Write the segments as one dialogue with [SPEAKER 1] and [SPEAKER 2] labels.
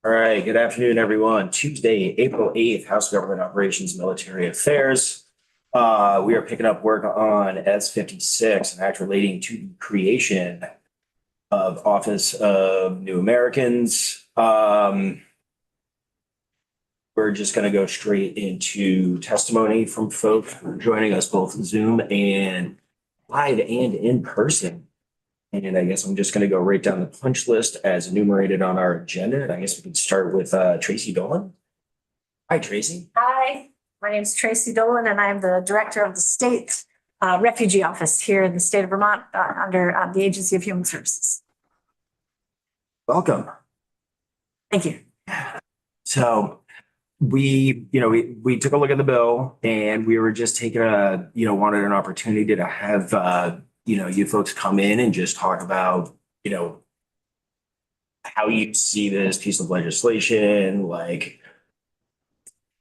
[SPEAKER 1] All right, good afternoon, everyone. Tuesday, April 8th, House of Government Operations, Military Affairs. We are picking up work on S-56, an act relating to the creation of Office of New Americans. We're just going to go straight into testimony from folks who are joining us both Zoom and live and in person. And I guess I'm just going to go right down the punch list as enumerated on our agenda. And I guess we can start with Tracy Dolan. Hi, Tracy.
[SPEAKER 2] Hi, my name is Tracy Dolan, and I'm the director of the state refugee office here in the state of Vermont under the Agency of Human Services.
[SPEAKER 1] Welcome.
[SPEAKER 2] Thank you.
[SPEAKER 1] So we took a look at the bill and we were just taking wanted an opportunity to have, you folks come in and just talk about, how you see this piece of legislation, like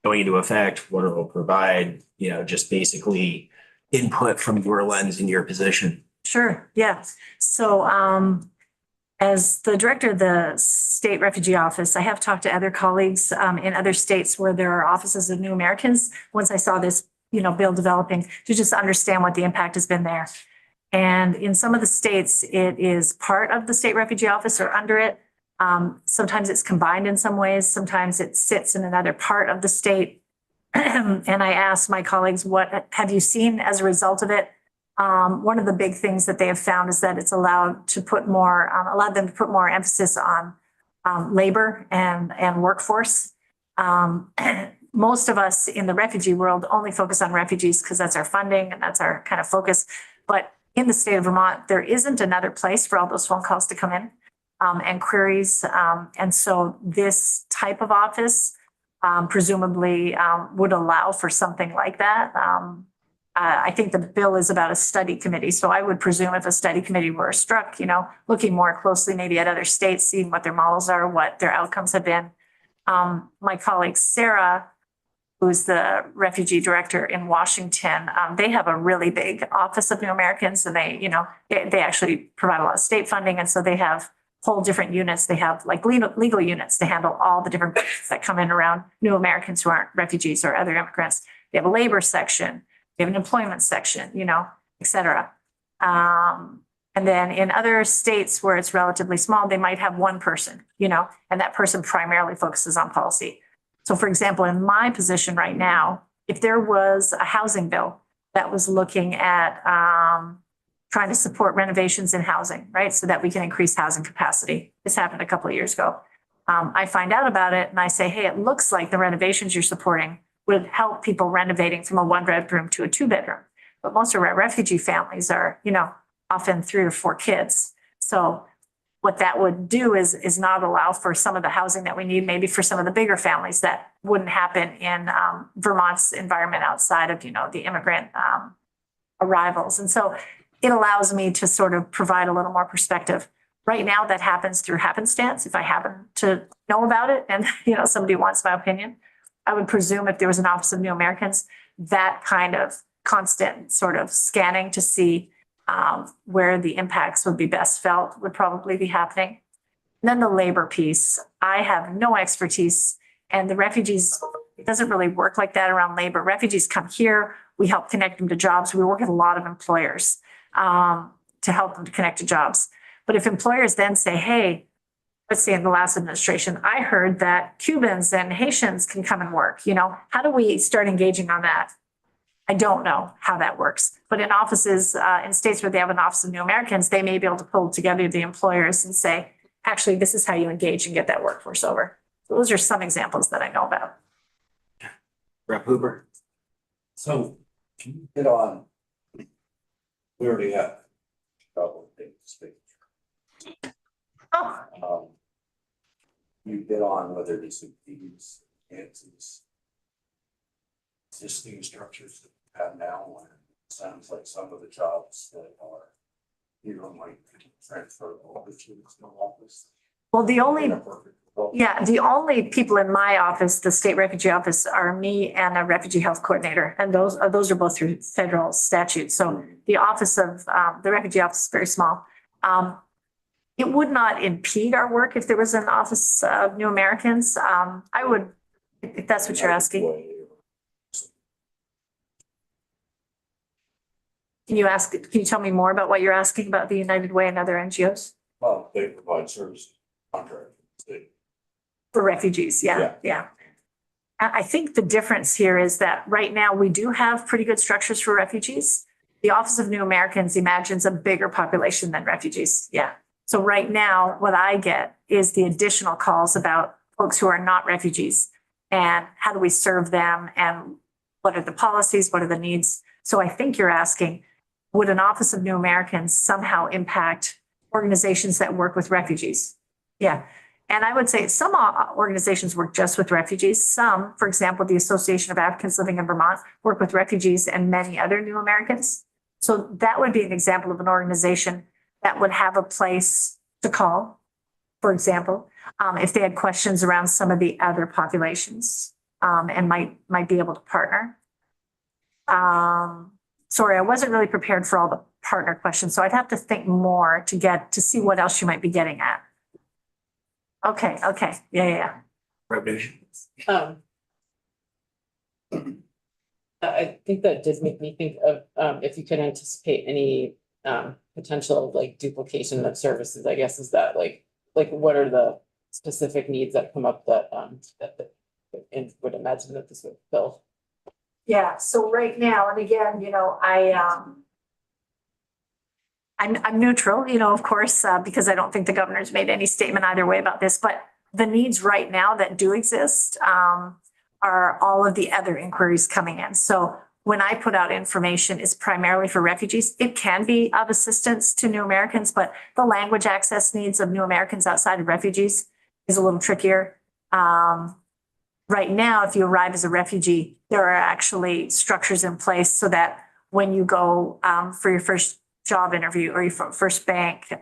[SPEAKER 1] going into effect, what it will provide, just basically input from your lens and your position.
[SPEAKER 2] Sure, yeah. So as the director of the state refugee office, I have talked to other colleagues in other states where there are offices of New Americans. Once I saw this, bill developing, to just understand what the impact has been there. And in some of the states, it is part of the state refugee office or under it. Sometimes it's combined in some ways. Sometimes it sits in another part of the state. And I asked my colleagues, what have you seen as a result of it? One of the big things that they have found is that it's allowed them to put more emphasis on labor and workforce. Most of us in the refugee world only focus on refugees because that's our funding and that's our kind of focus. But in the state of Vermont, there isn't another place for all those phone calls to come in and queries. And so this type of office presumably would allow for something like that. I think the bill is about a study committee. So I would presume if a study committee were struck, looking more closely maybe at other states, seeing what their models are, what their outcomes have been. My colleague, Sarah, who's the refugee director in Washington, they have a really big Office of New Americans, and they actually provide a lot of state funding. And so they have whole different units. They have like legal units to handle all the different groups that come in around New Americans who aren't refugees or other immigrants. They have a labor section, they have an employment section, et cetera. And then in other states where it's relatively small, they might have one person, and that person primarily focuses on policy. So for example, in my position right now, if there was a housing bill that was looking at trying to support renovations in housing, right, so that we can increase housing capacity. This happened a couple of years ago. I find out about it and I say, hey, it looks like the renovations you're supporting would help people renovating from a 1-bedroom to a 2-bedroom. But most of our refugee families are, often 3 or 4 kids. So what that would do is not allow for some of the housing that we need, maybe for some of the bigger families that wouldn't happen in Vermont's environment outside of, the immigrant arrivals. And so it allows me to sort of provide a little more perspective. Right now, that happens through happenstance. If I happen to know about it and, somebody wants my opinion, I would presume if there was an Office of New Americans, that kind of constant sort of scanning to see where the impacts would be best felt would probably be happening. And then the labor piece, I have no expertise, and the refugees, it doesn't really work like that around labor. Refugees come here, we help connect them to jobs. We work with a lot of employers to help them to connect to jobs. But if employers then say, hey, let's say in the last administration, I heard that Cubans and Haitians can come and work, how do we start engaging on that? I don't know how that works, but in offices, in states where they have an Office of New Americans, they may be able to pull together the employers and say, actually, this is how you engage and get that workforce over. So those are some examples that I know about.
[SPEAKER 1] Rep. Hooper.
[SPEAKER 3] So can you hit on, we already have a couple of things to speak. You hit on whether these enhances existing structures that we have now, and it sounds like some of the jobs that are, might transfer over to the office.
[SPEAKER 2] Well, the only people in my office, the state refugee office, are me and a refugee health coordinator. And those are both through federal statute. So the office of the refugee office is very small. It would not impede our work if there was an Office of New Americans. I would, if that's what you're asking. Can you tell me more about what you're asking about the United Way and other NGOs?
[SPEAKER 3] Well, they provide service contract.
[SPEAKER 2] For refugees, yeah, yeah. I think the difference here is that right now we do have pretty good structures for refugees. The Office of New Americans imagines a bigger population than refugees, yeah. So right now, what I get is the additional calls about folks who are not refugees and how do we serve them and what are the policies, what are the needs? So I think you're asking, would an Office of New Americans somehow impact organizations that work with refugees? Yeah. And I would say some organizations work just with refugees. Some, for example, the Association of Africans Living in Vermont, work with refugees and many other new Americans. So that would be an example of an organization that would have a place to call, for example, if they had questions around some of the other populations, and might be able to partner. Sorry, I wasn't really prepared for all the partner questions, so I'd have to think more to see what else you might be getting at. Okay, yeah.
[SPEAKER 1] Revenue.
[SPEAKER 4] I think that did make me think of, if you could anticipate any, potential like duplication of services, I guess, is that like what are the specific needs that come up that, and would imagine that this would fill?
[SPEAKER 2] Yeah, so right now, and again, I'm neutral, of course, because I don't think the governor's made any statement either way about this, but the needs right now that do exist are all of the other inquiries coming in. So when I put out information, it's primarily for refugees. It can be of assistance to new Americans, but the language access needs of new Americans outside of refugees is a little trickier. Right now, if you arrive as a refugee, there are actually structures in place so that when you go for your first job interview or your first bank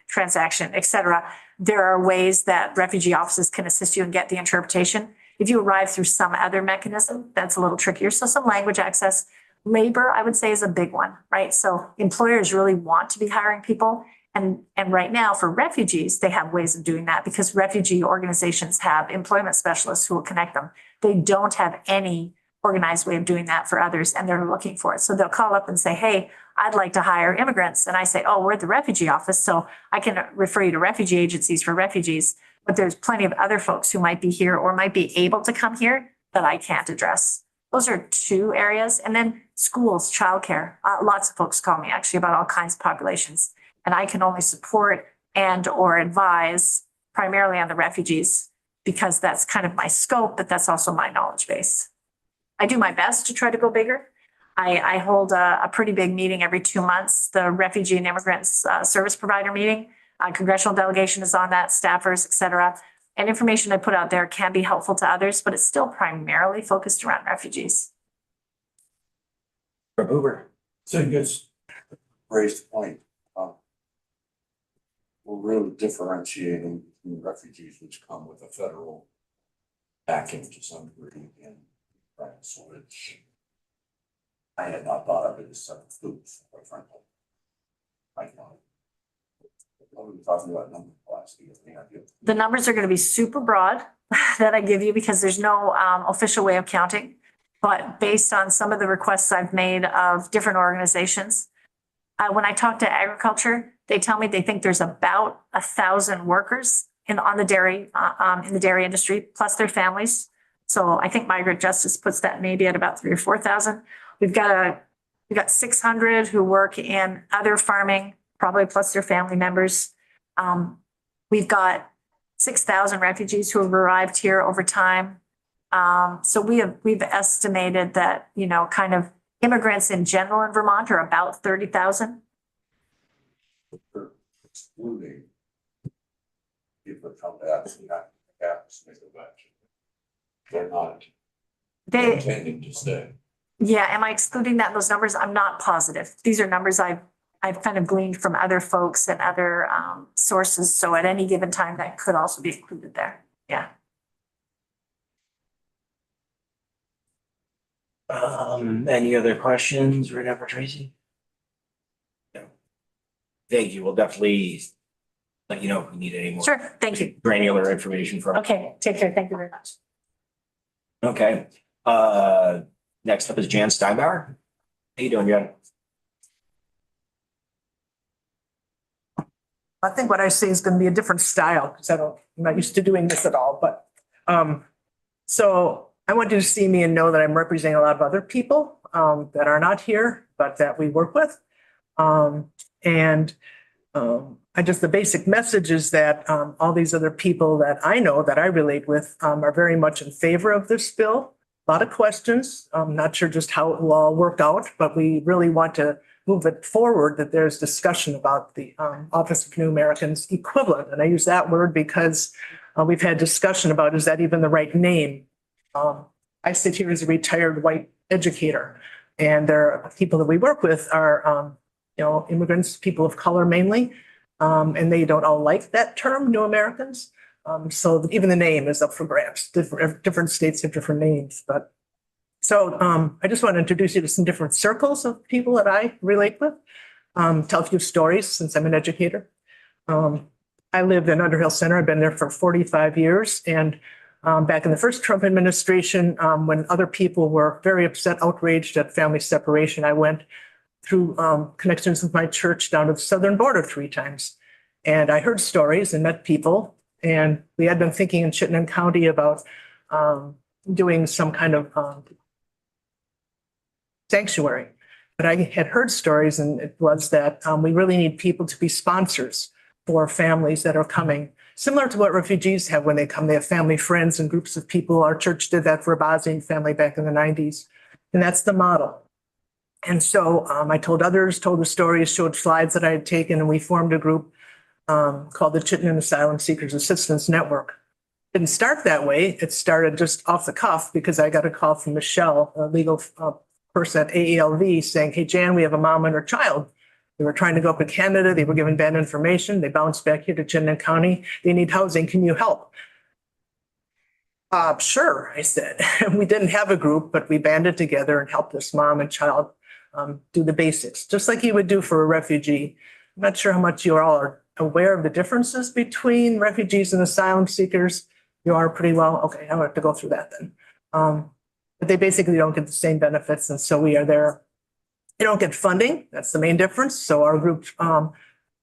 [SPEAKER 2] transaction, et cetera, there are ways that refugee offices can assist you and get the interpretation. If you arrive through some other mechanism, that's a little trickier. So some language access. Labor, I would say, is a big one, right? So employers really want to be hiring people. And right now for refugees, they have ways of doing that because refugee organizations have employment specialists who will connect them. They don't have any organized way of doing that for others, and they're looking for it. So they'll call up and say, hey, I'd like to hire immigrants. And I say, oh, we're at the refugee office, so I can refer you to refugee agencies for refugees. But there's plenty of other folks who might be here or might be able to come here that I can't address. Those are two areas. And then schools, childcare. Lots of folks call me actually about all kinds of populations. And I can only support and or advise primarily on the refugees because that's kind of my scope, but that's also my knowledge base. I do my best to try to go bigger. I hold a pretty big meeting every 2 months, the Refugee and Immigrants Service Provider meeting. Congressional delegation is on that, staffers, et cetera. And information I put out there can be helpful to others, but it's still primarily focused around refugees.
[SPEAKER 1] From Uber.
[SPEAKER 3] So you guys raised the point. We're really differentiating between refugees which come with a federal backing to some degree and grants, which I had not thought of it as separate groups, quite frankly. I know. What were we talking about number last year? Any idea?
[SPEAKER 2] The numbers are going to be super broad that I give you because there's no official way of counting. But based on some of the requests I've made of different organizations, when I talk to agriculture, they tell me they think there's about 1,000 workers on the dairy in the dairy industry, plus their families. So I think Migrant Justice puts that maybe at about 3,000 or 4,000. We've got 600 who work in other farming, probably plus their family members. We've got 6,000 refugees who have arrived here over time. So we've estimated that, kind of immigrants in general in Vermont are about 30,000.
[SPEAKER 3] Excluding people that come to actually have gaps, make a batch. They're not intending to stay.
[SPEAKER 2] Yeah, am I excluding that in those numbers? I'm not positive. These are numbers I've kind of gleaned from other folks and other sources. So at any given time, that could also be included there. Yeah.
[SPEAKER 1] Any other questions right now for Tracy? No. Thank you. We'll definitely let you know if we need any more
[SPEAKER 2] Sure, thank you.
[SPEAKER 1] granular information from.
[SPEAKER 2] Okay, take care. Thank you very much.
[SPEAKER 1] Okay, next up is Jan Steinbauer. How you doing, Jan?
[SPEAKER 5] I think what I say is going to be a different style because I'm not used to doing this at all, but so I want you to see me and know that I'm representing a lot of other people that are not here, but that we work with. The basic message is that all these other people that I know that I relate with are very much in favor of this bill. A lot of questions. I'm not sure just how it will all work out, but we really want to move it forward, that there's discussion about the Office of New Americans equivalent. And I use that word because we've had discussion about, is that even the right name? I sit here as a retired white educator, and there are people that we work with are, immigrants, people of color mainly, and they don't all like that term, New Americans. So even the name is up for grabs. Different states have different names, but so I just want to introduce you to some different circles of people that I relate with. Tell a few stories since I'm an educator. I live in Underhill Center. I've been there for 45 years. And back in the first Trump administration, when other people were very upset, outraged at family separation, I went through connections with my church down to the southern border 3 times. And I heard stories and met people. And we had been thinking in Chittenden County about doing some kind of sanctuary. But I had heard stories, and it was that we really need people to be sponsors for families that are coming, similar to what refugees have when they come. They have family, friends, and groups of people. Our church did that for a Bosnian family back in the 90s. And that's the model. And so I told others, told the stories, showed slides that I had taken, and we formed a group called the Chittenden Asylum Seekers Assistance Network. It didn't start that way. It started just off the cuff because I got a call from Michelle, a legal person at AELV, saying, "Hey, Jan, we have a mom and her child. They were trying to go up to Canada. They were given bad information. They bounced back here to Chittenden County. They need housing. Can you help?" Sure, I said. We didn't have a group, but we banded together and helped this mom and child do the basics, just like you would do for a refugee. I'm not sure how much you all are aware of the differences between refugees and asylum seekers. You are pretty well. Okay, I don't have to go through that then. But they basically don't get the same benefits, and so we are there. They don't get funding. That's the main difference. So our group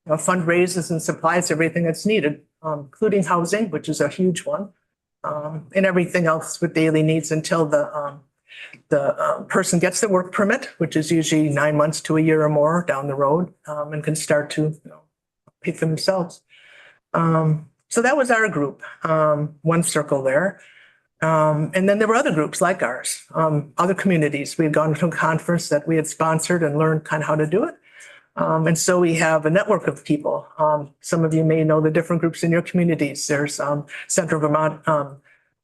[SPEAKER 5] fundraises and supplies everything that's needed, including housing, which is a huge one, and everything else with daily needs until the person gets the work permit, which is usually 9 months to a year or more down the road, and can start to pay for themselves. So that was our group, one circle there. And then there were other groups like ours, other communities. We had gone to a conference that we had sponsored and learned kind of how to do it. And so we have a network of people. Some of you may know the different groups in your communities. There's Central Vermont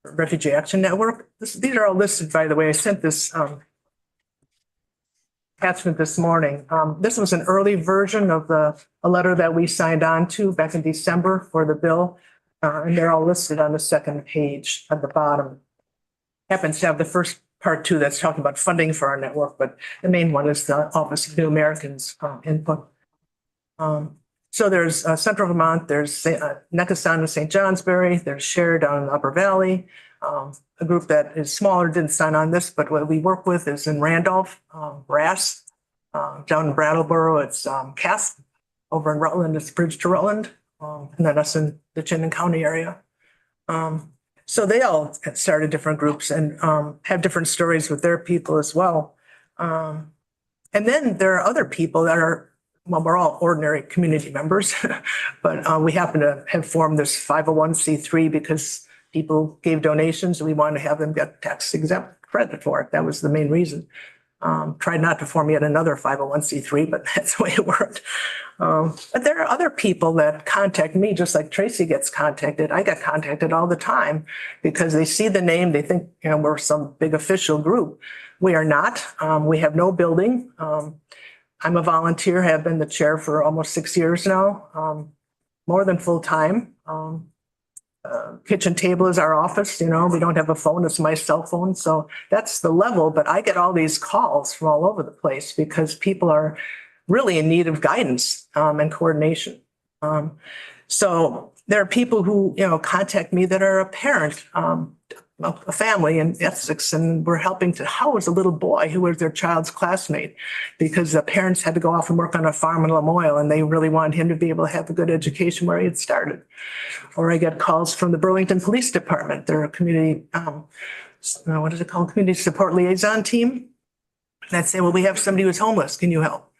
[SPEAKER 5] Refugee Action Network. These are all listed, by the way. I sent this attachment this morning. This was an early version of a letter that we signed on to back in December for the bill. And they're all listed on the second page at the bottom. Happens to have the first part too that's talking about funding for our network, but the main one is the Office of New Americans input. So there's Central Vermont, there's Neckasun and St. Johnsbury, there's Share down in the Upper Valley. A group that is smaller didn't sign on this, but what we work with is in Randolph, RAS. Down in Brattleboro, it's CASP. Over in Rutland, it's Bridge to Rutland. And then us in the Chittenden County area. So they all started different groups and have different stories with their people as well. And then there are other people that are, well, we're all ordinary community members, but we happen to have formed this 501c3 because people gave donations and we wanted to have them get tax exempt credit for it. That was the main reason. Tried not to form yet another 501c3, but that's the way it worked. But there are other people that contact me, just like Tracy gets contacted. I get contacted all the time because they see the name. They think, we're some big official group. We are not. We have no building. I'm a volunteer, have been the chair for almost 6 years now, more than full time. Kitchen table is our office, we don't have a phone, it's my cell phone. So that's the level, but I get all these calls from all over the place because people are really in need of guidance and coordination. So there are people who, contact me that are a parent, a family in Essex, and we're helping to house a little boy who was their child's classmate because the parents had to go off and work on a farm in Lamoille and they really wanted him to be able to have a good education where he had started. Or I get calls from the Burlington Police Department. They're a community, what is it called? Community support liaison team. And I'd say, well, we have somebody who's homeless. Can you help?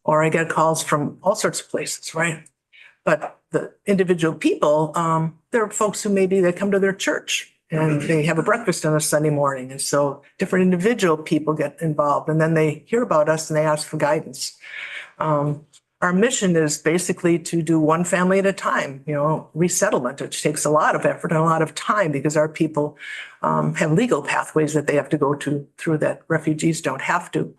[SPEAKER 5] Or I get calls from all sorts of places, right? But the individual people, there are folks who maybe they come to their church and they have a breakfast on a Sunday morning. And so different individual people get involved and then they hear about us and they ask for guidance. Our mission is basically to do one family at a time, resettlement, which takes a lot of effort and a lot of time because our people have legal pathways that they have to go through that refugees don't have to.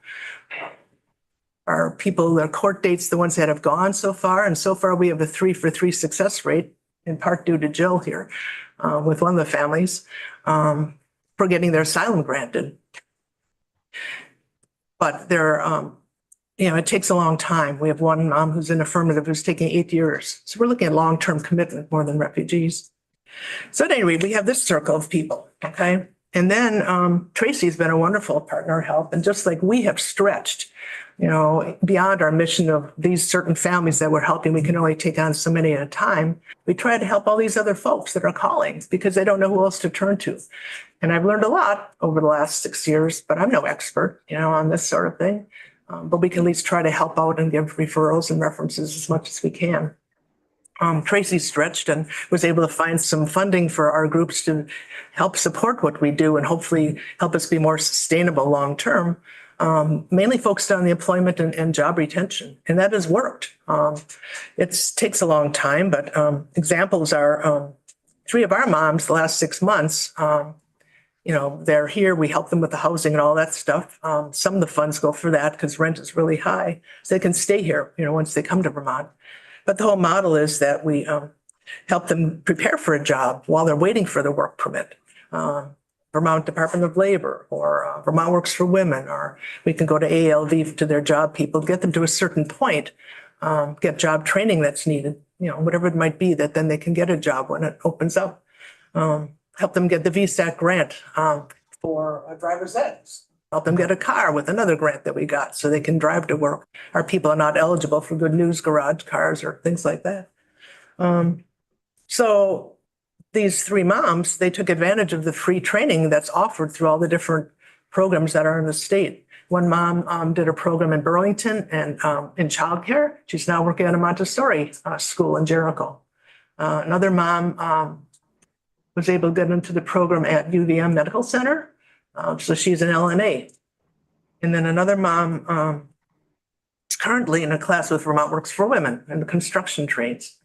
[SPEAKER 5] Our people, their court dates, the ones that have gone so far, and so far we have a 3-for-3 success rate, in part due to Jill here, with one of the families, for getting their asylum granted. But it takes a long time. We have one mom who's in affirmative who's taking 8 years. So we're looking at long-term commitment more than refugees. So at any rate, we have this circle of people, okay? And then Tracy's been a wonderful partner help. And just like we have stretched, beyond our mission of these certain families that we're helping, we can only take on so many at a time. We try to help all these other folks that are calling because they don't know who else to turn to. And I've learned a lot over the last 6 years, but I'm no expert, on this sort of thing. But we can at least try to help out and give referrals and references as much as we can. Tracy stretched and was able to find some funding for our groups to help support what we do and hopefully help us be more sustainable long term. Mainly focused on the employment and job retention, and that has worked. It takes a long time, but examples are 3 of our moms the last 6 months. They're here. We help them with the housing and all that stuff. Some of the funds go for that because rent is really high, so they can stay here. Once they come to Vermont. But the whole model is that we help them prepare for a job while they're waiting for the work permit. Vermont Department of Labor or Vermont Works for Women, or we can go to ALV to their job people, get them to a certain point, get job training that's needed, whatever it might be, that then they can get a job when it opens up. Help them get the VSAC grant for a driver's ed. Help them get a car with another grant that we got so they can drive to work. Our people are not eligible for Good News Garage cars or things like that. So these 3 moms, they took advantage of the free training that's offered through all the different programs that are in the state. One mom did a program in Burlington and in childcare. She's now working at a Montessori school in Jericho. Another mom was able to get into the program at UVM Medical Center. So she's an LNA. And then another mom is currently in a class with Vermont Works for Women in the construction trades.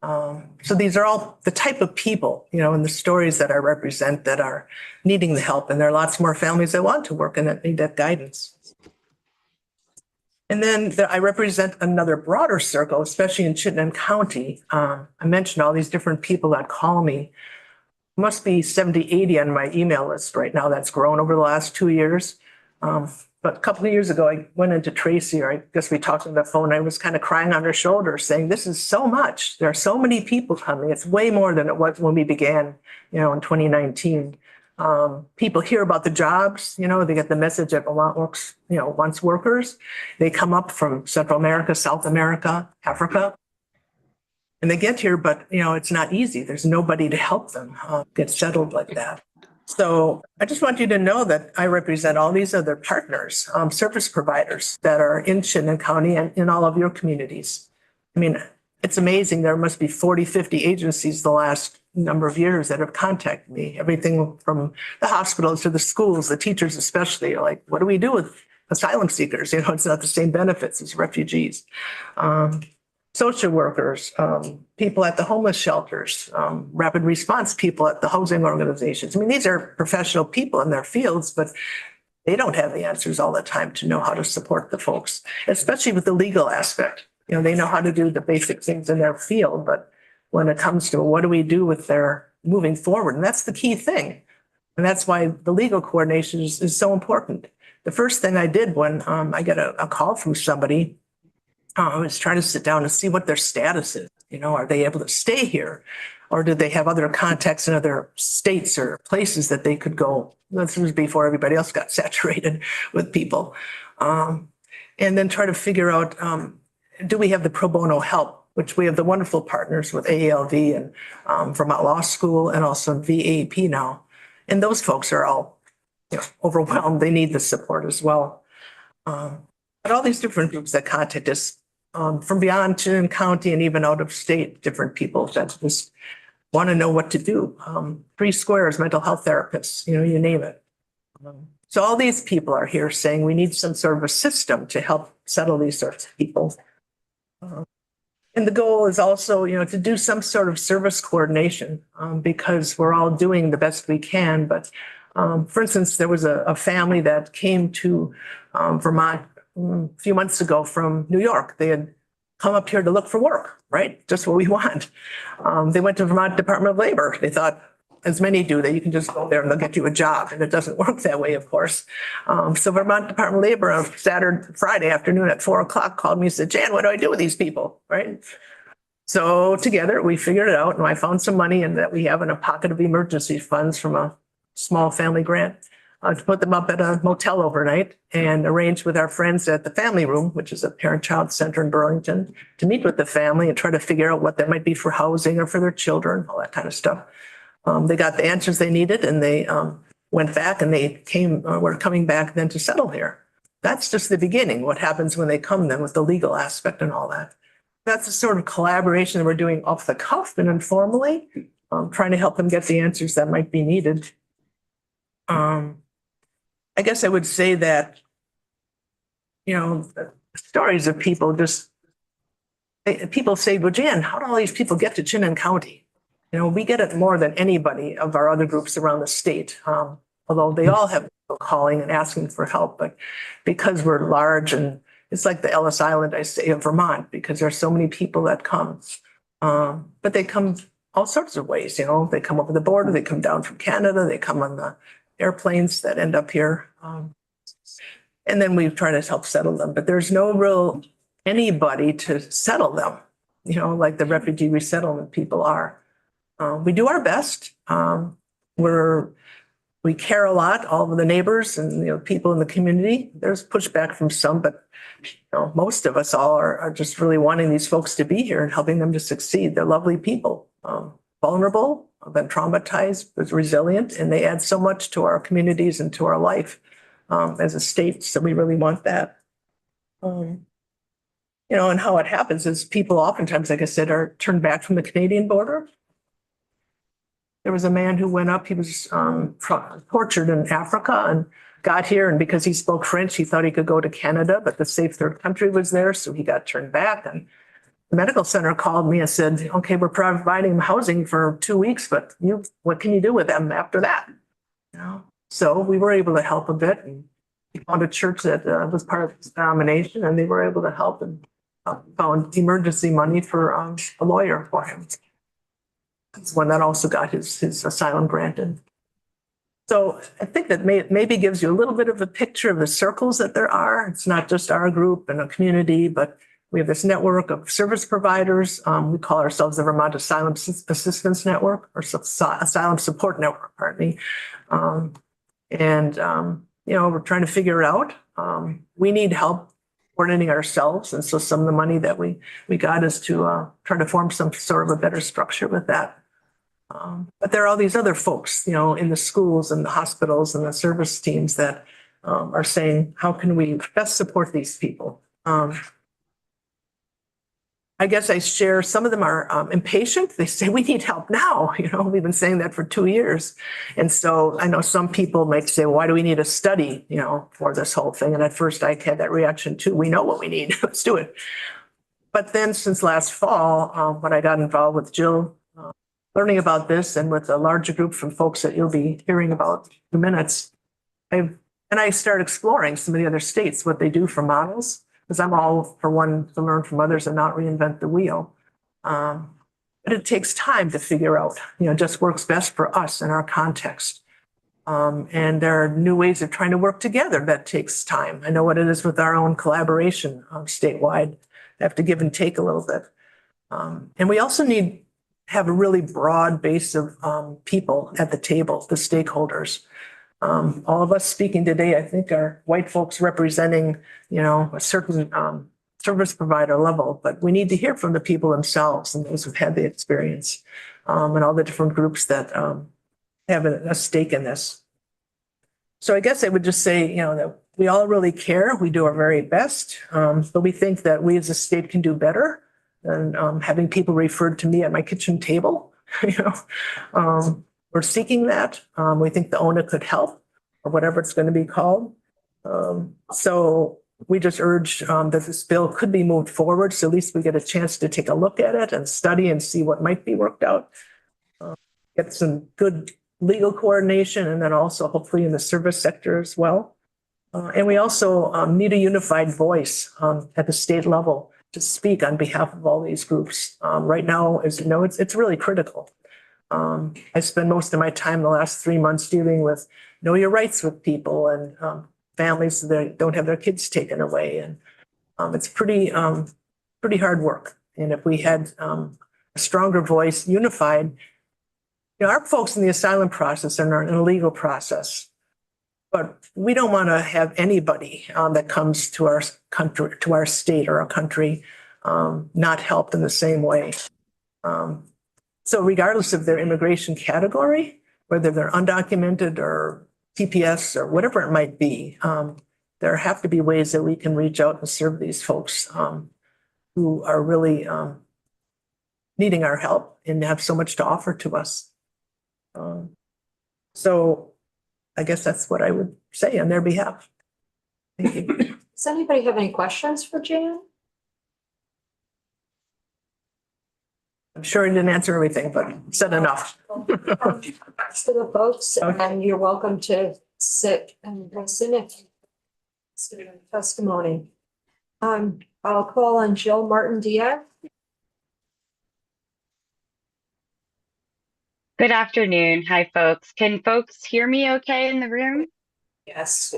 [SPEAKER 5] So these are all the type of people, in the stories that I represent that are needing the help. And there are lots more families that want to work and that need that guidance. And then I represent another broader circle, especially in Chittenden County. I mentioned all these different people that call me. Must be 70, 80 on my email list right now. That's grown over the last 2 years. But a couple of years ago, I went into Tracy, or I guess we talked on the phone. I was kind of crying on her shoulder saying, this is so much. There are so many people coming. It's way more than it was when we began, in 2019. People hear about the jobs, they get the message that Vermont Works, wants workers. They come up from Central America, South America, Africa. And they get here, but, it's not easy. There's nobody to help them get settled like that. So I just want you to know that I represent all these other partners, service providers that are in Chittenden County and in all of your communities. I mean, it's amazing. There must be 40, 50 agencies the last number of years that have contacted me. Everything from the hospitals to the schools, the teachers especially are like, what do we do with asylum seekers? It's not the same benefits as refugees. Social workers, people at the homeless shelters, rapid response people at the housing organizations. I mean, these are professional people in their fields, but they don't have the answers all the time to know how to support the folks, especially with the legal aspect. They know how to do the basic things in their field, but when it comes to what do we do with their moving forward, and that's the key thing. And that's why the legal coordination is so important. The first thing I did when I get a call from somebody I was trying to sit down and see what their status is. Are they able to stay here? Or do they have other contacts in other states or places that they could go? This was before everybody else got saturated with people. And then try to figure out, do we have the pro bono help, which we have the wonderful partners with AALV and Vermont Law School and also VAP now. And those folks are all overwhelmed. They need the support as well. But all these different groups that contact us from beyond Chittenden County and even out of state, different people that just want to know what to do. Three Squares, mental health therapists, you name it. So all these people are here saying we need some sort of a system to help settle these sorts of people. And the goal is also, to do some sort of service coordination because we're all doing the best we can. But for instance, there was a family that came to Vermont a few months ago from New York. They had come up here to look for work, right? Just what we want. They went to Vermont Department of Labor. They thought, as many do, that you can just go there and they'll get you a job. And it doesn't work that way, of course. So Vermont Department of Labor on Friday afternoon at 4:00 called me and said, Jan, what do I do with these people, right? So together we figured it out and I found some money and that we have in a pocket of emergency funds from a small family grant to put them up at a motel overnight and arrange with our friends at the Family Room, which is a parent-child center in Burlington, to meet with the family and try to figure out what that might be for housing or for their children, all that kind of stuff. They got the answers they needed and they went back and they were coming back then to settle here. That's just the beginning. What happens when they come then with the legal aspect and all that. That's the sort of collaboration that we're doing off the cuff and informally, trying to help them get the answers that might be needed. I guess I would say that, stories of people people say, well, Jan, how do all these people get to Chittenden County? We get it more than anybody of our other groups around the state, although they all have people calling and asking for help. But because we're large and it's like the Ellis Island, I say, of Vermont, because there's so many people that come. But they come all sorts of ways, they come over the border, they come down from Canada, they come on the airplanes that end up here. And then we try to help settle them. But there's no real anybody to settle them, like the refugee resettlement people are. We do our best. We care a lot, all of the neighbors and people in the community. There's pushback from some, but most of us all are just really wanting these folks to be here and helping them to succeed. They're lovely people, vulnerable, been traumatized, but resilient, and they add so much to our communities and to our life as a state. So we really want that. And how it happens is people oftentimes, like I said, are turned back from the Canadian border. There was a man who went up, he was tortured in Africa and got here. And because he spoke French, he thought he could go to Canada, but the safe third country was there. So he got turned back. And the medical center called me and said, okay, we're providing him housing for 2 weeks, but what can you do with them after that? So we were able to help a bit. And we found a church that was part of this denomination and they were able to help and found emergency money for a lawyer for him. It's one that also got his asylum granted. So I think that maybe gives you a little bit of a picture of the circles that there are. It's not just our group and a community, but we have this network of service providers. We call ourselves the Vermont Asylum Assistance Network or Asylum Support Network, pardon me. We're trying to figure it out. We need help coordinating ourselves. And so some of the money that we got is to try to form some sort of a better structure with that. But there are all these other folks, in the schools and the hospitals and the service teams that are saying, how can we best support these people? I guess I share, some of them are impatient. They say, we need help now. We've been saying that for 2 years. And so I know some people might say, well, why do we need a study, for this whole thing? And at first I had that reaction too. We know what we need. Let's do it. But then since last fall, when I got involved with Jill, learning about this and with a larger group from folks that you'll be hearing about in 2 minutes, I started exploring some of the other states, what they do for models. Because I'm all for one to learn from others and not reinvent the wheel. But it takes time to figure out, just works best for us in our context. And there are new ways of trying to work together that takes time. I know what it is with our own collaboration statewide. have to give and take a little bit. And we also need have a really broad base of people at the table, the stakeholders. All of us speaking today, I think, are white folks representing, a certain service provider level, but we need to hear from the people themselves and those who've had the experience, and all the different groups that have a stake in this. So I guess I would just say, that we all really care. We do our very best, but we think that we as a state can do better. And having people referred to me at my kitchen table, we're seeking that. We think the ONA could help, or whatever it's going to be called. So we just urge that this bill could be moved forward, so at least we get a chance to take a look at it and study and see what might be worked out. Get some good legal coordination, and then also hopefully in the service sector as well. And we also need a unified voice at the state level to speak on behalf of all these groups. Right now, as you know, it's really critical. I spend most of my time the last 3 months dealing with know your rights with people and families that don't have their kids taken away. And it's pretty hard work. And if we had a stronger voice, unified, our folks in the asylum process are in a legal process. But we don't want to have anybody that comes to our country, to our state or our country, not helped in the same way. So regardless of their immigration category, whether they're undocumented or TPS or whatever it might be, there have to be ways that we can reach out and serve these folks who are really needing our help and have so much to offer to us. So I guess that's what I would say on their behalf. Thank you.
[SPEAKER 6] Does anybody have any questions for Jan?
[SPEAKER 5] I'm sure I didn't answer everything, but said enough.
[SPEAKER 6] To the folks, and you're welcome to sit and listen if it's testimony. I'll call on Jill Martin Diaz.
[SPEAKER 7] Good afternoon. Hi, folks. Can folks hear me okay in the room?
[SPEAKER 6] Yes.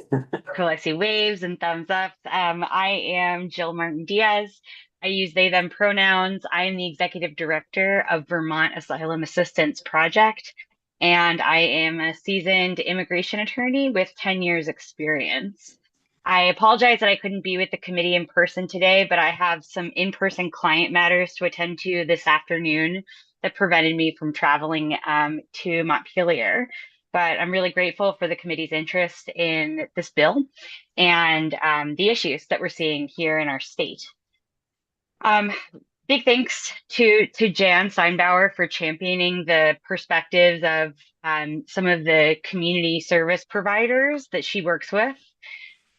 [SPEAKER 7] Cool. I see waves and thumbs up. I am Jill Martin Diaz. I use they, them pronouns. I am the executive director of Vermont Asylum Assistance Project, and I am a seasoned immigration attorney with 10 years experience. I apologize that I couldn't be with the committee in person today, but I have some in-person client matters to attend to this afternoon that prevented me from traveling to Montpelier. But I'm really grateful for the committee's interest in this bill and the issues that we're seeing here in our state. Big thanks to Jan Steinbauer for championing the perspectives of some of the community service providers that she works with.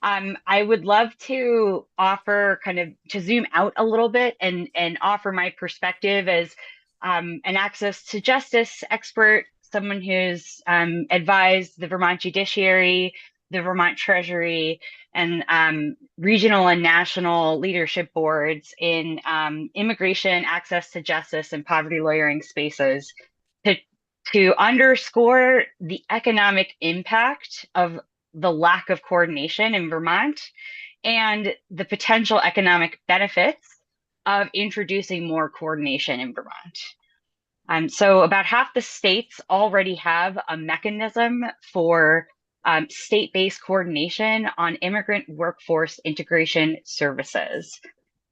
[SPEAKER 7] I would love to offer to zoom out a little bit and offer my perspective as an access to justice expert, someone who's advised the Vermont Judiciary, the Vermont Treasury, and regional and national leadership boards in immigration, access to justice, and poverty lawyering spaces to underscore the economic impact of the lack of coordination in Vermont and the potential economic benefits of introducing more coordination in Vermont. So about half the states already have a mechanism for state-based coordination on immigrant workforce integration services.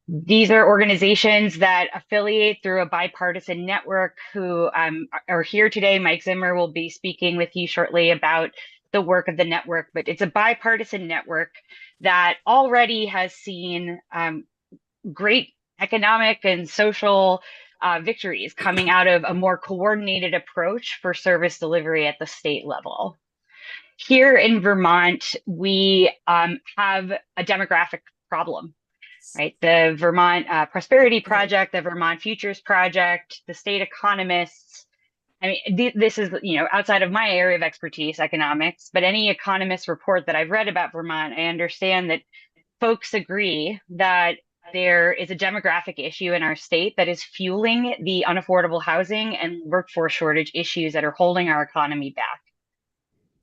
[SPEAKER 7] These are organizations that affiliate through a bipartisan network who are here today. Mike Zimmer will be speaking with you shortly about the work of the network, but it's a bipartisan network that already has seen great economic and social victories coming out of a more coordinated approach for service delivery at the state level. Here in Vermont, we have a demographic problem, right? The Vermont Prosperity Project, the Vermont Futures Project, the state economists. I mean, this is, outside of my area of expertise, economics, but any economist report that I've read about Vermont, I understand that folks agree that there is a demographic issue in our state that is fueling the unaffordable housing and workforce shortage issues that are holding our economy back.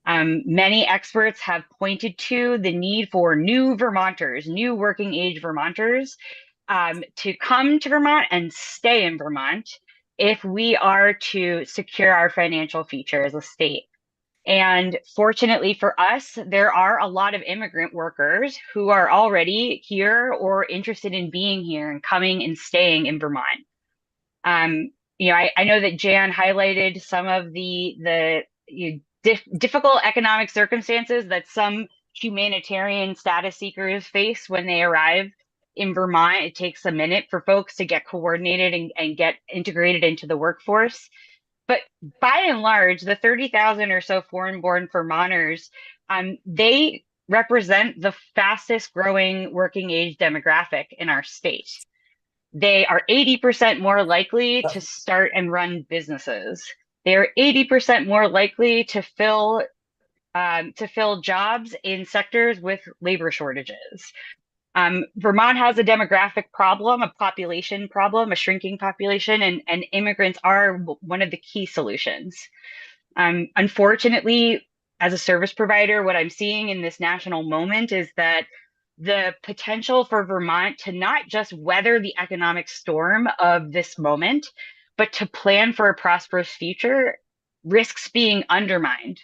[SPEAKER 7] Many experts have pointed to the need for new Vermonters, new working age Vermonters, to come to Vermont and stay in Vermont if we are to secure our financial future as a state. And fortunately for us, there are a lot of immigrant workers who are already here or interested in being here and coming and staying in Vermont. I know that Jan highlighted some of the difficult economic circumstances that some humanitarian status seekers face when they arrive in Vermont. It takes a minute for folks to get coordinated and get integrated into the workforce. But by and large, the 30,000 or so foreign-born Vermonters, they represent the fastest growing working age demographic in our state. They are 80% more likely to start and run businesses. They are 80% more likely to fill jobs in sectors with labor shortages. Vermont has a demographic problem, a population problem, a shrinking population, and immigrants are one of the key solutions. Unfortunately, as a service provider, what I'm seeing in this national moment is that the potential for Vermont to not just weather the economic storm of this moment, but to plan for a prosperous future risks being undermined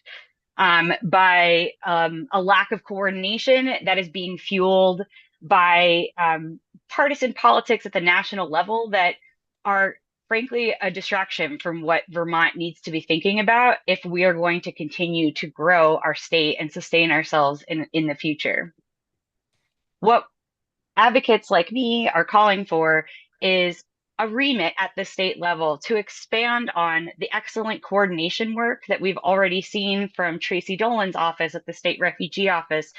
[SPEAKER 7] by a lack of coordination that is being fueled by partisan politics at the national level that are frankly a distraction from what Vermont needs to be thinking about if we are going to continue to grow our state and sustain ourselves in the future. What advocates like me are calling for is a remit at the state level to expand on the excellent coordination work that we've already seen from Tracy Dolan's office at the State Refugee Office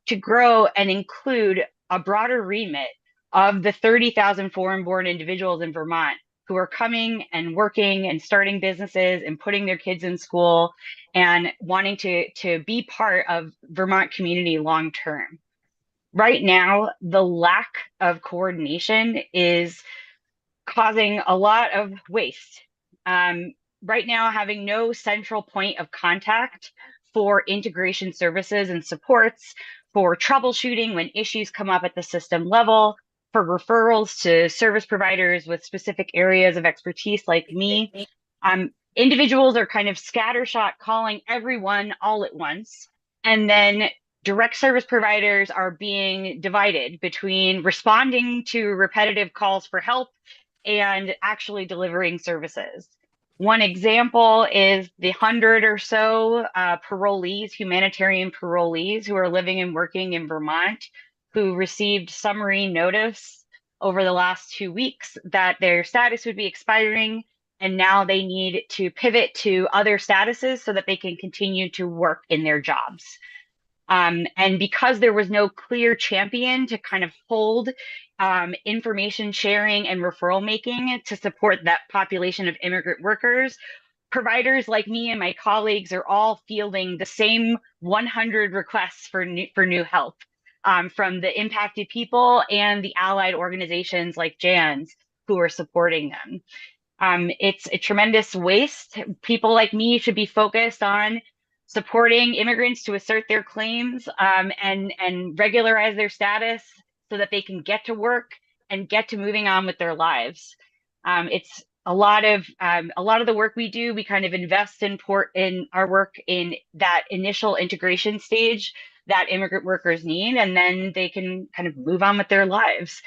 [SPEAKER 7] to grow and include a broader remit of the 30,000 foreign-born individuals in Vermont who are coming and working and starting businesses and putting their kids in school and wanting to be part of Vermont community long-term. Right now, the lack of coordination is causing a lot of waste. Right now, having no central point of contact for integration services and supports, for troubleshooting when issues come up at the system level, for referrals to service providers with specific areas of expertise like me. Individuals are kind of scattershot calling everyone all at once, and then direct service providers are being divided between responding to repetitive calls for help and actually delivering services. One example is the 100 or so parolees, humanitarian parolees who are living and working in Vermont who received summary notice over the last 2 weeks that their status would be expiring, and now they need to pivot to other statuses so that they can continue to work in their jobs. And because there was no clear champion to kind of hold information sharing and referral making to support that population of immigrant workers, providers like me and my colleagues are all fielding the same 100 requests for new help from the impacted people and the allied organizations like Jan's who are supporting them. It's a tremendous waste. People like me should be focused on supporting immigrants to assert their claims and regularize their status so that they can get to work and get to moving on with their lives. It's a lot of the work we do. We kind of invest in our work in that initial integration stage that immigrant workers need, and then they can kind of move on with their lives.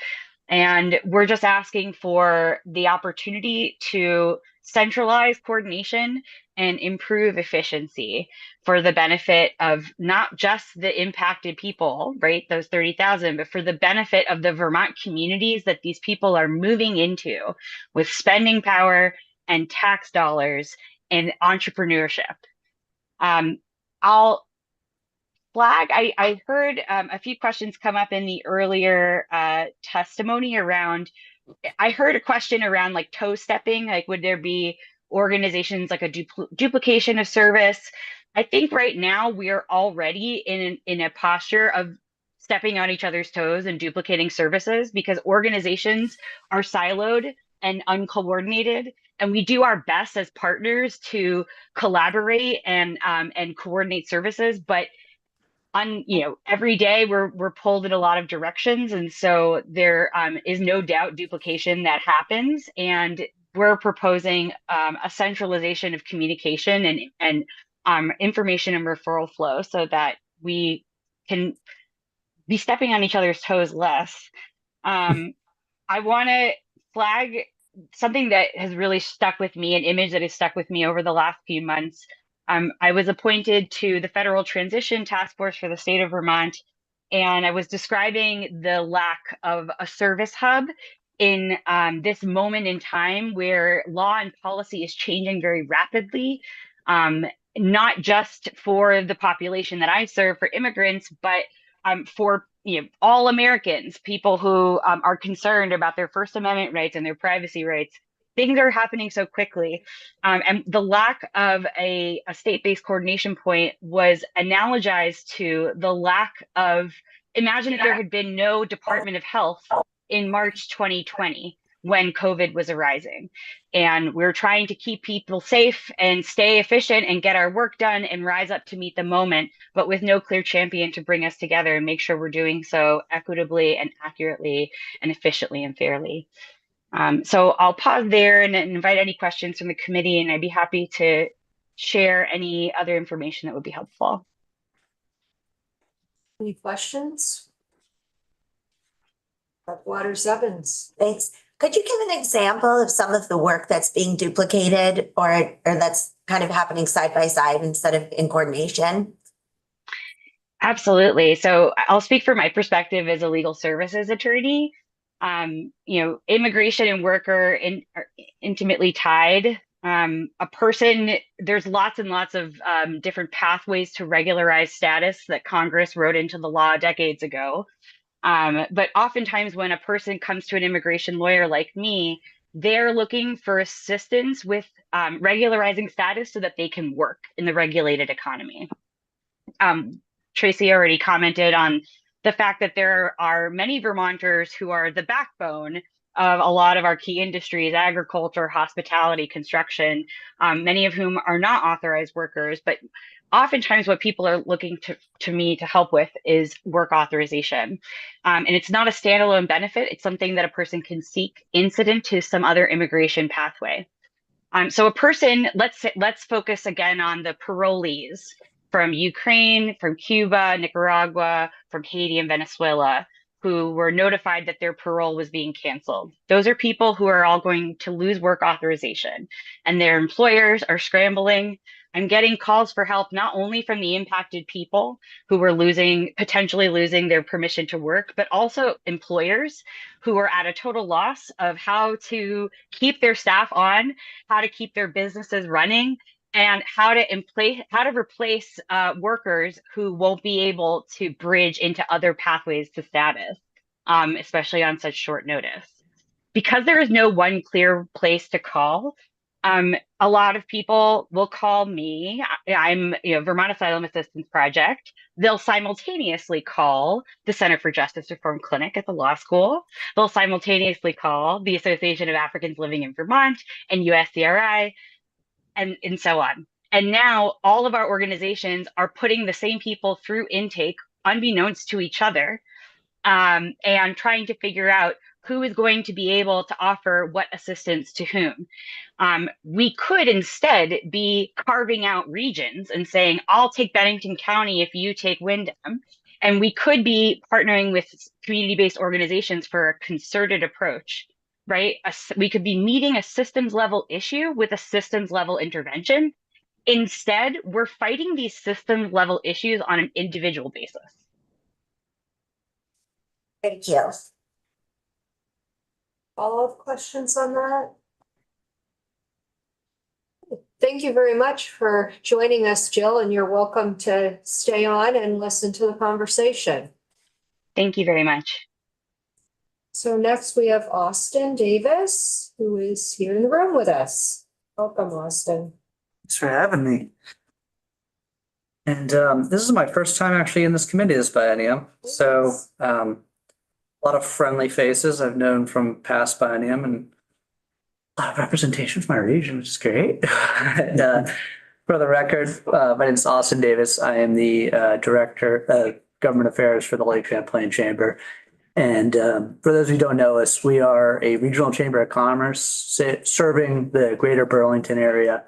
[SPEAKER 7] And we're just asking for the opportunity to centralize coordination and improve efficiency for the benefit of not just the impacted people, right, those 30,000, but for the benefit of the Vermont communities that these people are moving into with spending power and tax dollars and entrepreneurship. I'll flag, I heard a few questions come up in the earlier testimony around, I heard a question around like toe stepping, like would there be organizations like a duplication of service? I think right now we are already in a posture of stepping on each other's toes and duplicating services because organizations are siloed and uncoordinated, and we do our best as partners to collaborate and coordinate services, but every day we're pulled in a lot of directions. And so there is no doubt duplication that happens. And we're proposing a centralization of communication and information and referral flow so that we can be stepping on each other's toes less. I want to flag something that has really stuck with me, an image that has stuck with me over the last few months. I was appointed to the Federal Transition Task Force for the state of Vermont, and I was describing the lack of a service hub in this moment in time where law and policy is changing very rapidly, not just for the population that I serve, for immigrants, but for all Americans, people who are concerned about their First Amendment rights and their privacy rights. Things are happening so quickly. And the lack of a state-based coordination point was analogized to the lack of, imagine if there had been no Department of Health in March 2020 when COVID was arising. And we're trying to keep people safe and stay efficient and get our work done and rise up to meet the moment, but with no clear champion to bring us together and make sure we're doing so equitably and accurately and efficiently and fairly. So I'll pause there and invite any questions from the committee, and I'd be happy to share any other information that would be helpful.
[SPEAKER 6] Any questions? Waters Evans.
[SPEAKER 8] Thanks. Could you give an example of some of the work that's being duplicated or that's kind of happening side by side instead of in coordination?
[SPEAKER 7] Absolutely. So I'll speak from my perspective as a legal services attorney. Immigration and work are intimately tied. A person, there's lots and lots of different pathways to regularize status that Congress wrote into the law decades ago. But oftentimes when a person comes to an immigration lawyer like me, they're looking for assistance with regularizing status so that they can work in the regulated economy. Tracy already commented on the fact that there are many Vermonters who are the backbone of a lot of our key industries, agriculture, hospitality, construction, many of whom are not authorized workers, but oftentimes what people are looking to me to help with is work authorization. And it's not a standalone benefit. It's something that a person can seek incident to some other immigration pathway. So a person, let's focus again on the parolees from Ukraine, from Cuba, Nicaragua, from Haiti and Venezuela, who were notified that their parole was being canceled. Those are people who are all going to lose work authorization, and their employers are scrambling. I'm getting calls for help not only from the impacted people who were potentially losing their permission to work, but also employers who are at a total loss of how to keep their staff on, how to keep their businesses running, and how to replace workers who won't be able to bridge into other pathways to status, especially on such short notice. Because there is no one clear place to call, a lot of people will call me. I'm, Vermont Asylum Assistance Project. They'll simultaneously call the Center for Justice Reform Clinic at the law school. They'll simultaneously call the Association of Africans Living in Vermont and USCRI, and so on. And now all of our organizations are putting the same people through intake unbeknownst to each other, and trying to figure out who is going to be able to offer what assistance to whom. We could instead be carving out regions and saying, I'll take Bennington County if you take Windham. And we could be partnering with community-based organizations for a concerted approach, right? We could be meeting a systems level issue with a systems level intervention. Instead, we're fighting these systems level issues on an individual basis.
[SPEAKER 8] Thank you.
[SPEAKER 6] Follow-up questions on that? Thank you very much for joining us, Jill, and you're welcome to stay on and listen to the conversation.
[SPEAKER 7] Thank you very much.
[SPEAKER 6] So next we have Austin Davis, who is here in the room with us. Welcome, Austin.
[SPEAKER 9] Thanks for having me. And this is my first time actually in this committee this biennium. So a lot of friendly faces I've known from past biennium and a lot of representation from my region, which is great. And, For the record, my name is Austin Davis. I am the Director of Government Affairs for the Lake Champlain Chamber. And for those who don't know us, we are a regional chamber of commerce serving the greater Burlington area,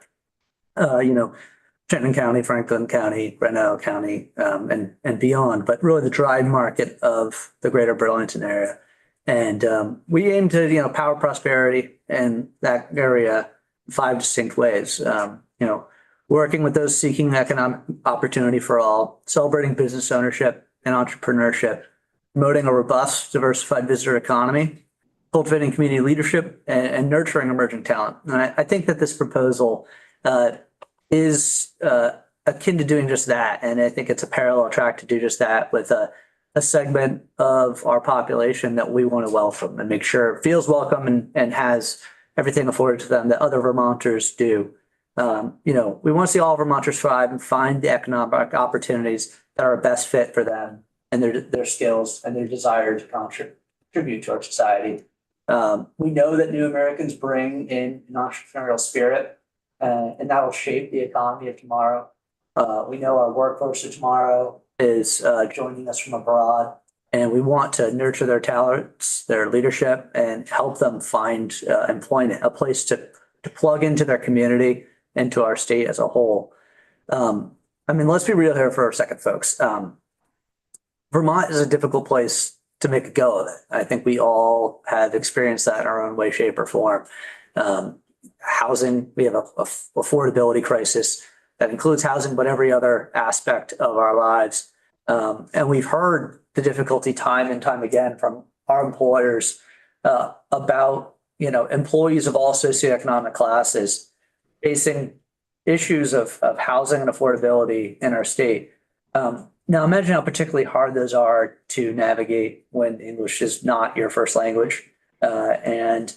[SPEAKER 9] Trenton County, Franklin County, Renville County, and beyond, but really the dry market of the greater Burlington area. And we aim to, power prosperity in that area in 5 distinct ways. Working with those seeking economic opportunity for all, celebrating business ownership and entrepreneurship, promoting a robust, diversified visitor economy, cultivating community leadership, and nurturing emerging talent. And I think that this proposal is akin to doing just that. And I think it's a parallel track to do just that with a segment of our population that we want to welcome and make sure it feels welcome and has everything afforded to them that other Vermonters do. We want to see all Vermonters thrive and find the economic opportunities that are best fit for them and their skills and their desire to contribute to our society. We know that new Americans bring in an entrepreneurial spirit, and that will shape the economy of tomorrow. We know our workforce of tomorrow is joining us from abroad, and we want to nurture their talents, their leadership, and help them find employment, a place to plug into their community and to our state as a whole. Let's be real here for a second, folks. Vermont is a difficult place to make a go of it. I think we all have experienced that in our own way, shape, or form. Housing, we have a affordability crisis that includes housing, but every other aspect of our lives. And we've heard the difficulty time and time again from our employers about, employees of all socioeconomic classes facing issues of housing and affordability in our state. Now imagine how particularly hard those are to navigate when English is not your first language and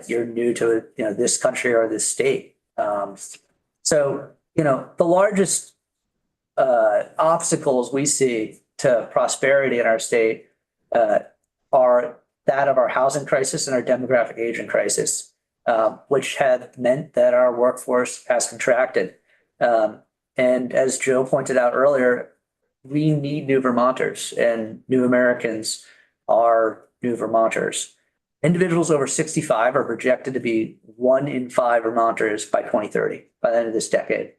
[SPEAKER 9] you're new to this country or this state. The largest obstacles we see to prosperity in our state are that of our housing crisis and our demographic aging crisis, which have meant that our workforce has contracted. And as Joe pointed out earlier, we need new Vermonters, and new Americans are new Vermonters. Individuals over 65 are projected to be 1 in 5 Vermonters by 2030, by the end of this decade.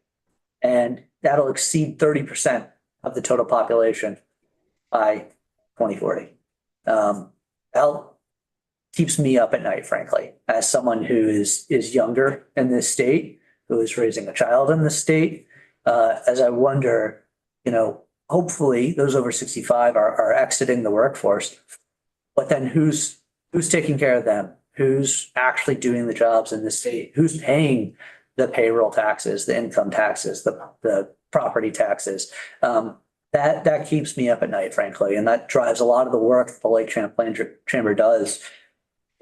[SPEAKER 9] And that'll exceed 30% of the total population by 2040. That keeps me up at night, frankly, as someone who is younger in this state, who is raising a child in this state, as I wonder, hopefully those over 65 are exiting the workforce, but then who's taking care of them? Who's actually doing the jobs in the state? Who's paying the payroll taxes, the income taxes, the property taxes? That keeps me up at night, frankly, and that drives a lot of the work the Lake Champlain Chamber does.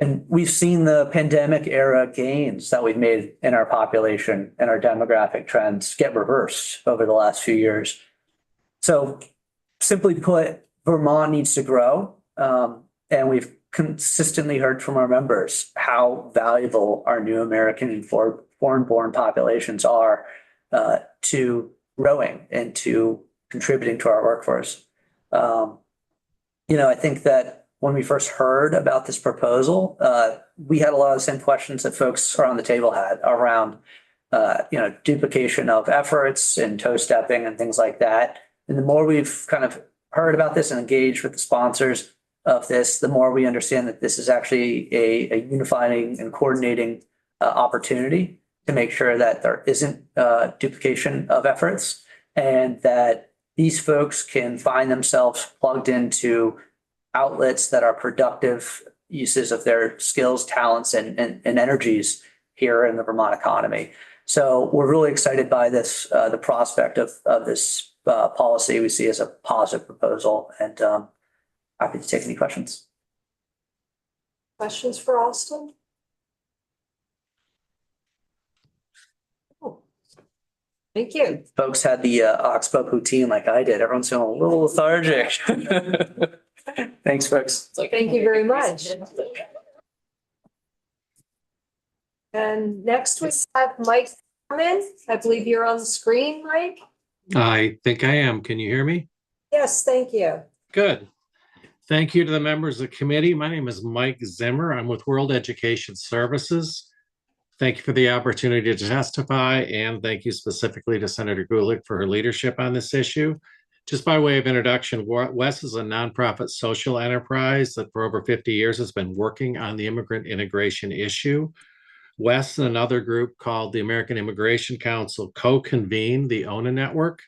[SPEAKER 9] And we've seen the pandemic era gains that we've made in our population and our demographic trends get reversed over the last few years. So simply put, Vermont needs to grow. And we've consistently heard from our members how valuable our new American and foreign-born populations are to growing and to contributing to our workforce. I think that when we first heard about this proposal, we had a lot of the same questions that folks around the table had around, duplication of efforts and toe stepping and things like that. And the more we've kind of heard about this and engaged with the sponsors of this, the more we understand that this is actually a unifying and coordinating opportunity to make sure that there isn't duplication of efforts and that these folks can find themselves plugged into outlets that are productive uses of their skills, talents, and energies here in the Vermont economy. So we're really excited by this, the prospect of this policy we see as a positive proposal, and happy to take any questions.
[SPEAKER 6] Questions for Austin? Oh, thank you.
[SPEAKER 9] Folks had the Oxbow poutine like I did. Everyone's feeling a little lethargic. Thanks, folks.
[SPEAKER 6] Thank you very much. And next we have Mike Carmen, I believe you're on the screen, right?
[SPEAKER 10] I think I am. Can you hear me?
[SPEAKER 6] Yes, thank you.
[SPEAKER 10] Good. Thank you to the members of the committee. My name is Mike Zimmer. I'm with World Education Services. Thank you for the opportunity to testify, and thank you specifically to Senator Gulick for her leadership on this issue. Just by way of introduction, WES is a nonprofit social enterprise that for over 50 years has been working on the immigrant integration issue. WES and another group called the American Immigration Council co-convene the ONA network,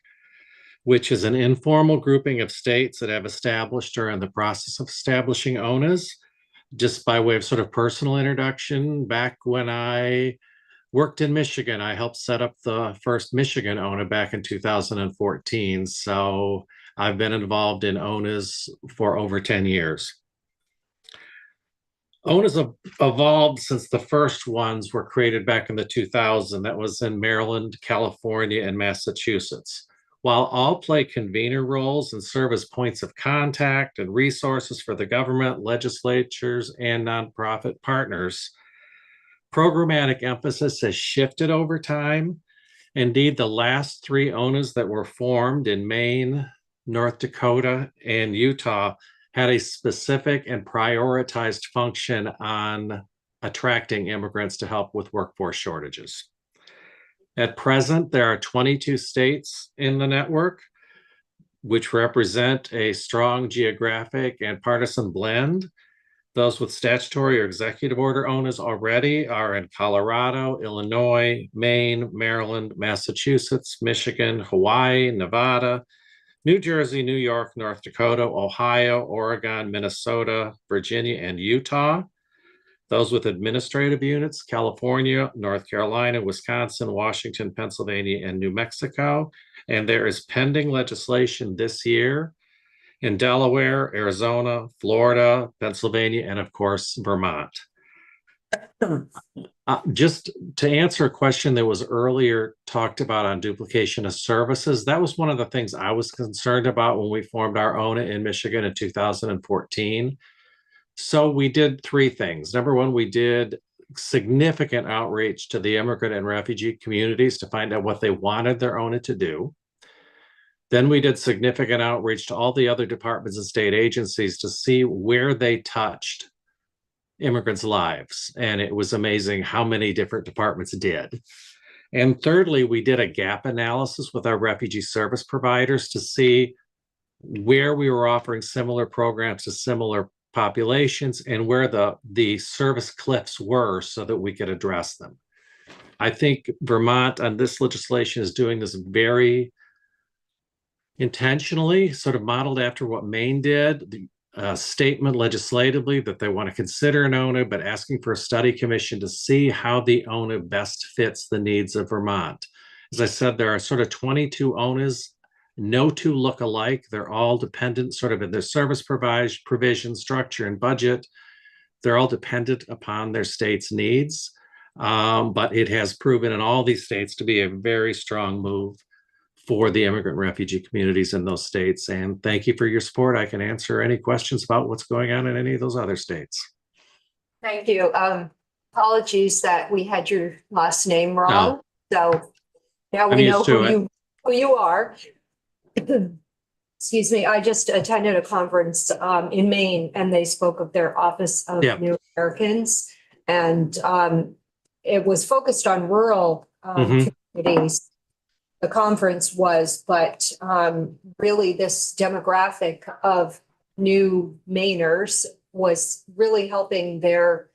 [SPEAKER 10] which is an informal grouping of states that have established or are in the process of establishing ONAs. Just by way of sort of personal introduction, back when I worked in Michigan, I helped set up the first Michigan ONA back in 2014. So I've been involved in ONAs for over 10 years. ONAs have evolved since the first ones were created back in the 2000s. That was in Maryland, California, and Massachusetts. While all play convener roles and serve as points of contact and resources for the government, legislatures, and nonprofit partners, programmatic emphasis has shifted over time. Indeed, the last three ONAs that were formed in Maine, North Dakota, and Utah had a specific and prioritized function on attracting immigrants to help with workforce shortages. At present, there are 22 states in the network, which represent a strong geographic and partisan blend. Those with statutory or executive order ONAs already are in Colorado, Illinois, Maine, Maryland, Massachusetts, Michigan, Hawaii, Nevada, New Jersey, New York, North Dakota, Ohio, Oregon, Minnesota, Virginia, and Utah. Those with administrative units, California, North Carolina, Wisconsin, Washington, Pennsylvania, and New Mexico. And there is pending legislation this year in Delaware, Arizona, Florida, Pennsylvania, and of course, Vermont. Just to answer a question that was earlier talked about on duplication of services, that was one of the things I was concerned about when we formed our ONA in Michigan in 2014. So we did three things. Number one, we did significant outreach to the immigrant and refugee communities to find out what they wanted their ONA to do. Then we did significant outreach to all the other departments and state agencies to see where they touched immigrants' lives. And it was amazing how many different departments did. And thirdly, we did a gap analysis with our refugee service providers to see where we were offering similar programs to similar populations and where the service cliffs were so that we could address them. I think Vermont on this legislation is doing this very intentionally, sort of modeled after what Maine did. The statement legislatively that they want to consider an ONA, but asking for a study commission to see how the ONA best fits the needs of Vermont. As I said, there are sort of 22 ONAs. No two look alike. They're all dependent sort of in their service provision, structure, and budget. They're all dependent upon their state's needs. But it has proven in all these states to be a very strong move for the immigrant refugee communities in those states. And thank you for your support. I can answer any questions about what's going on in any of those other states.
[SPEAKER 6] Thank you. Apologies that we had your last name wrong. So now we know who you are. Excuse me, I just attended a conference in Maine and they spoke of their Office of New Americans. And it was focused on rural communities. The conference was, but really this demographic of new Mainers was really helping their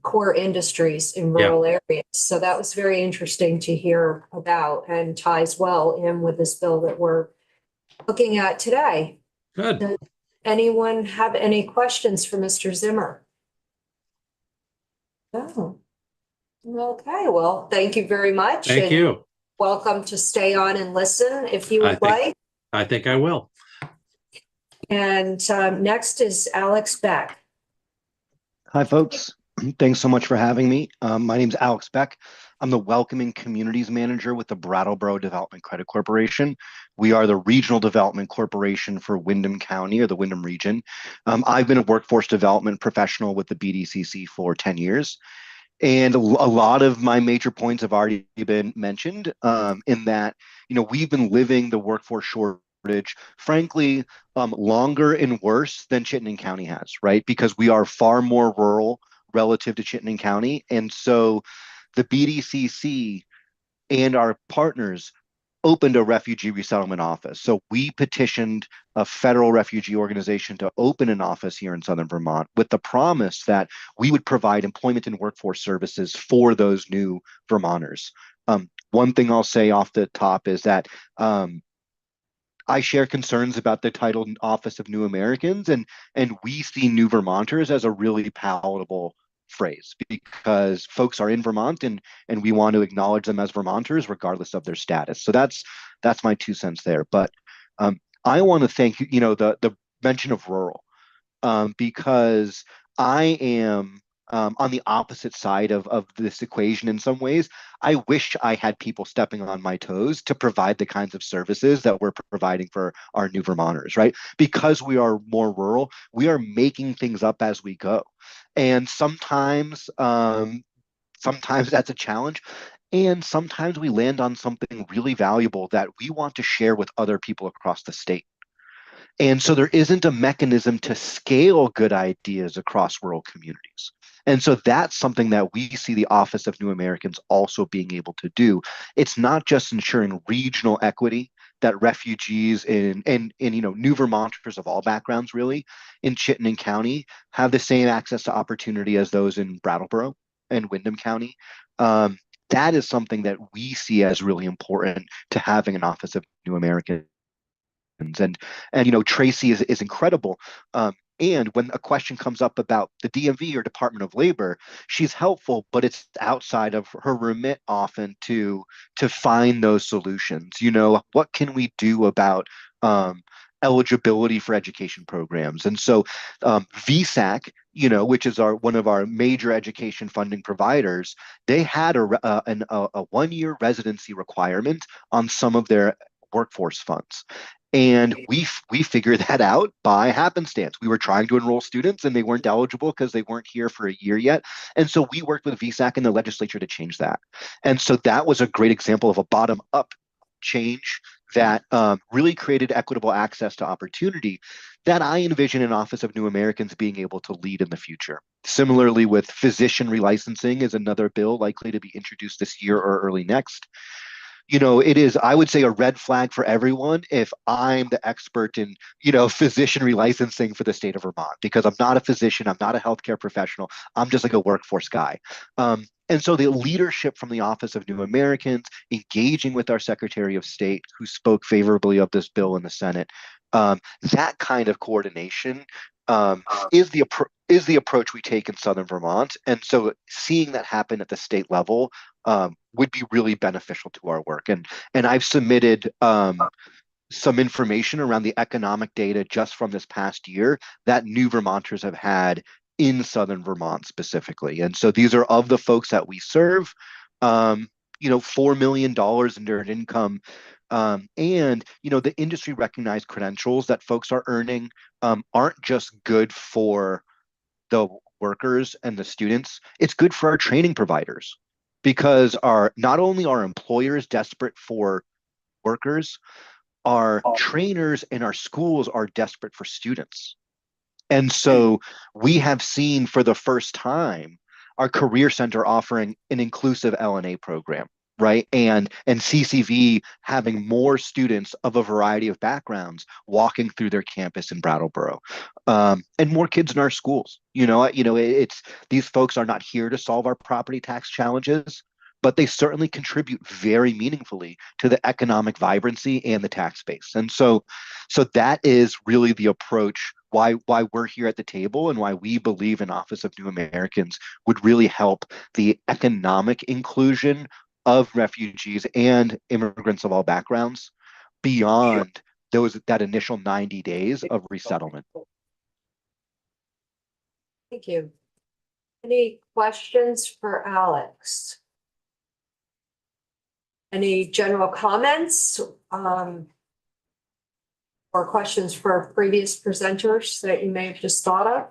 [SPEAKER 6] core industries in rural areas. So that was very interesting to hear about and ties well in with this bill that we're looking at today.
[SPEAKER 10] Good.
[SPEAKER 6] Does anyone have any questions for Mr. Zimmer? No. Okay, well, thank you very much.
[SPEAKER 10] Thank you.
[SPEAKER 6] Welcome to stay on and listen if you would like.
[SPEAKER 10] I think I will.
[SPEAKER 6] And next is Alex Beck.
[SPEAKER 11] Hi, folks. Thanks so much for having me. My name is Alex Beck. I'm the Welcoming Communities Manager with the Brattleboro Development Credit Corporation. We are the regional development corporation for Windham County or the Windham region. I've been a workforce development professional with the BDCC for 10 years. And a lot of my major points have already been mentioned, in that, we've been living the workforce shortage, frankly, longer and worse than Chittenden County has, right? Because we are far more rural relative to Chittenden County. And so the BDCC and our partners opened a refugee resettlement office. So we petitioned a federal refugee organization to open an office here in Southern Vermont with the promise that we would provide employment and workforce services for those new Vermonters. One thing I'll say off the top is that I share concerns about the title Office of New Americans, and we see New Vermonters as a really palatable phrase because folks are in Vermont and we want to acknowledge them as Vermonters regardless of their status. So that's my 2 cents there. But I want to thank the mention of rural, because I am on the opposite side of this equation in some ways. I wish I had people stepping on my toes to provide the kinds of services that we're providing for our new Vermonters, right? Because we are more rural, we are making things up as we go. And sometimes that's a challenge. And sometimes we land on something really valuable that we want to share with other people across the state. And so there isn't a mechanism to scale good ideas across rural communities. And so that's something that we see the Office of New Americans also being able to do. It's not just ensuring regional equity, that refugees and new Vermonters of all backgrounds really in Chittenden County have the same access to opportunity as those in Brattleboro and Windham County. That is something that we see as really important to having an Office of New Americans. And Tracy is incredible. And when a question comes up about the DMV or Department of Labor, she's helpful, but it's outside of her remit often to find those solutions. What can we do about eligibility for education programs? And so VSAC, which is one of our major education funding providers, they had a 1-year residency requirement on some of their workforce funds. And we figured that out by happenstance. We were trying to enroll students and they weren't eligible because they weren't here for a year yet. And so we worked with VSAC and the legislature to change that. And so that was a great example of a bottom-up change that really created equitable access to opportunity that I envision an Office of New Americans being able to lead in the future. Similarly, with physician relicensing is another bill likely to be introduced this year or early next. It is, I would say, a red flag for everyone if I'm the expert in, physician relicensing for the state of Vermont, because I'm not a physician, I'm not a healthcare professional, I'm just like a workforce guy. And so the leadership from the Office of New Americans, engaging with our Secretary of State, who spoke favorably of this bill in the Senate, that kind of coordination is the approach we take in Southern Vermont. And so seeing that happen at the state level would be really beneficial to our work. And I've submitted some information around the economic data just from this past year that new Vermonters have had in Southern Vermont specifically. And so these are of the folks that we serve, $4 million in earned income. And the industry recognized credentials that folks are earning aren't just good for the workers and the students, it's good for our training providers, because not only are employers desperate for workers, our trainers and our schools are desperate for students. And so we have seen for the first time our Career Center offering an inclusive LNA program, right? And CCV having more students of a variety of backgrounds walking through their campus in Brattleboro, and more kids in our schools. It's these folks are not here to solve our property tax challenges, but they certainly contribute very meaningfully to the economic vibrancy and the tax base. And so that is really the approach why we're here at the table and why we believe an Office of New Americans would really help the economic inclusion of refugees and immigrants of all backgrounds beyond that initial 90 days of resettlement.
[SPEAKER 6] Thank you. Any questions for Alex? Any general comments or questions for previous presenters that you may have just thought of?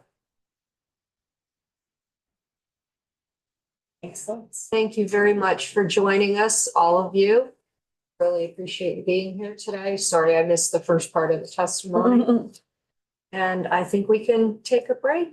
[SPEAKER 4] Excellent.
[SPEAKER 6] Thank you very much for joining us, all of you. Really appreciate you being here today. Sorry I missed the first part of the testimony. And I think we can take a break.